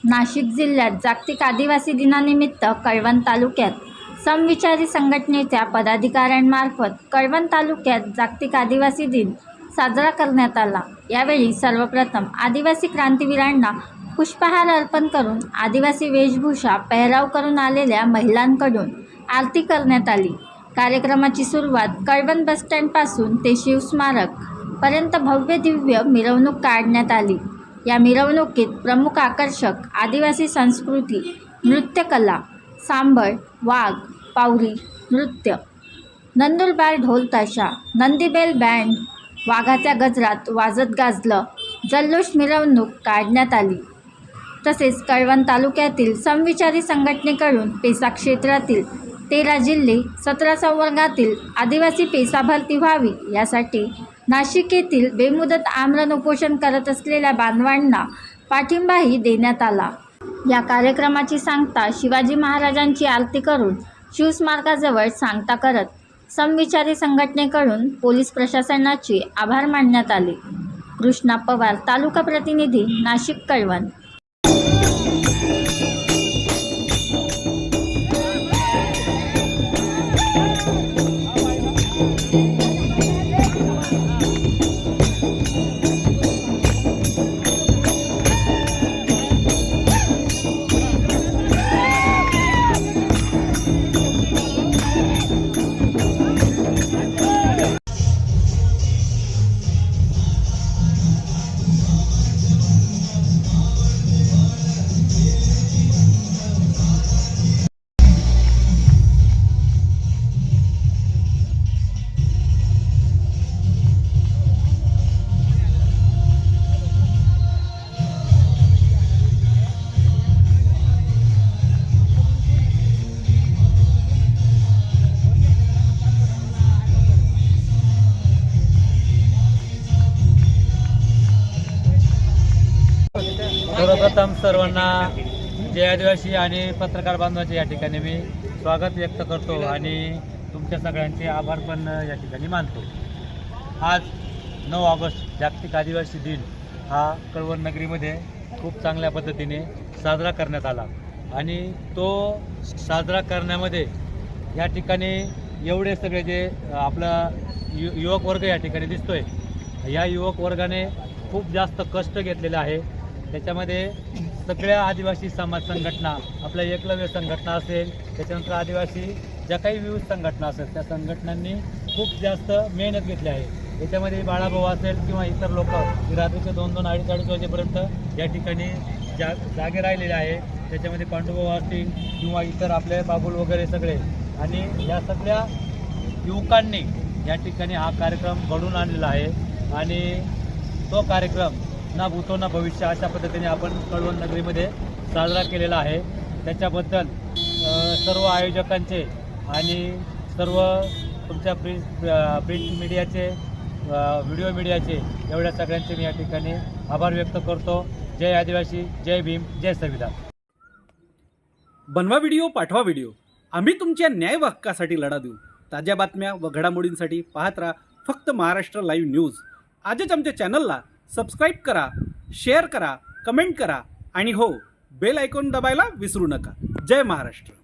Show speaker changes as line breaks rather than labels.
नाशिक जिल्ह्यात जागतिक आदिवासी दिनानिमित्त कळवण तालुक्यात समविचारी संघटनेच्या पदाधिकाऱ्यांमार्फत कळवण तालुक्यात जागतिक आदिवासी दिन साजरा करण्यात आला। यावेळी सर्वप्रथम आदिवासी क्रांतीवीरांना पुष्पहार अर्पण करून आदिवासी वेशभूषा पेहराव करून आलेल्या महिलांकडून आरती करण्यात आली। कार्यक्रमाची सुरुवात कळवण बसस्टँडपासून ते शिवस्मारक पर्यंत भव्य दिव्य मिरवणूक काढण्यात आली। या मिरवणुकीत प्रमुख आकर्षक आदिवासी संस्कृती, नृत्यकला, सांबळ, वाघ, पावरी नृत्य, नंदुरबार ढोल ताशा, नंदीबेल बँड, वाघाच्या गजरात वाजत गाजलं जल्लोष मिरवणूक काढण्यात आली। तसेच कळवण तालुक्यातील समविचारी संघटनेकडून पेसा क्षेत्रातील 13 जिल्हे 17 संवर्गातील आदिवासी पेसा भरती व्हावी यासाठी नाशिक येथील बेमुदत आमरण उपोषण करत असलेल्या बांधवांना पाठिंबाही देण्यात आला। या कार्यक्रमाची सांगता शिवाजी महाराजांची आरती करून शिवस्मारकाजवळ सांगता करत समविचारी संघटनेकडून पोलीस प्रशासनाचे आभार मानण्यात आले। कृष्णा पवार, तालुका प्रतिनिधी, नाशिक कळवण।
सर्वप्रथम सर्वांना जय आदिवासी आणि पत्रकार बांधवांचे या ठिकाणी मी स्वागत व्यक्त करतो आणि तुमच्या सगळ्यांचे आभार पण या ठिकाणी मानतो। आज 9 ऑगस्ट जागतिक आदिवासी दिन हा कळवण नगरीमध्ये खूप चांगल्या पद्धतीने साजरा करण्यात आला आणि तो साजरा करण्यामध्ये या ठिकाणी एवढे सगळे जे आपला युवक वर्ग या ठिकाणी दिसतोय, या युवक वर्गाने खूप जास्त कष्ट घेतलेले आहे। त्याच्यामध्ये सगळ्या आदिवासी समाज संघटना, आपल्या एकलव्य संघटना असेल, त्याच्यानंतर आदिवासी ज्या काही विविध संघटना असेल त्या संघटनांनी खूप जास्त मेहनत घेतली आहे। याच्यामध्ये बाळाभाऊ असेल किंवा इतर लोक रात्रीचे 2-2, 2:30 वाजेपर्यंत या ठिकाणी जागे राहिलेले आहे। त्याच्यामध्ये पांडुभाऊ असतील किंवा इतर आपले बाबुल वगैरे सगळे, आणि या सगळ्या युवकांनी या ठिकाणी हा कार्यक्रम घडवून आणलेला आहे आणि तो कार्यक्रम ना भूतो ना भविष्य अशा पद्धतीने आपण कळवण नगरीमध्ये साजरा केलेला आहे। त्याच्याबद्दल सर्व आयोजकांचे आणि सर्व तुमच्या प्रिंट मीडियाचे, व्हिडिओ मीडियाचे, एवढ्या सगळ्यांचे मी या ठिकाणी आभार व्यक्त करतो। जय आदिवासी, जय भीम, जय संविधान।
बनवा व्हिडिओ, पाठवा व्हिडिओ, आम्ही तुमच्या न्याय हक्कासाठी लढा देऊ। ताज्या बातम्या व घडामोडींसाठी पाहत राहा फक्त महाराष्ट्र लाईव्ह न्यूज। आजच आमच्या चॅनलला सबस्क्राईब करा, शेअर करा, कमेंट करा आणि हो, बेल आयकॉन दबायला विसरू नका। जय महाराष्ट्र।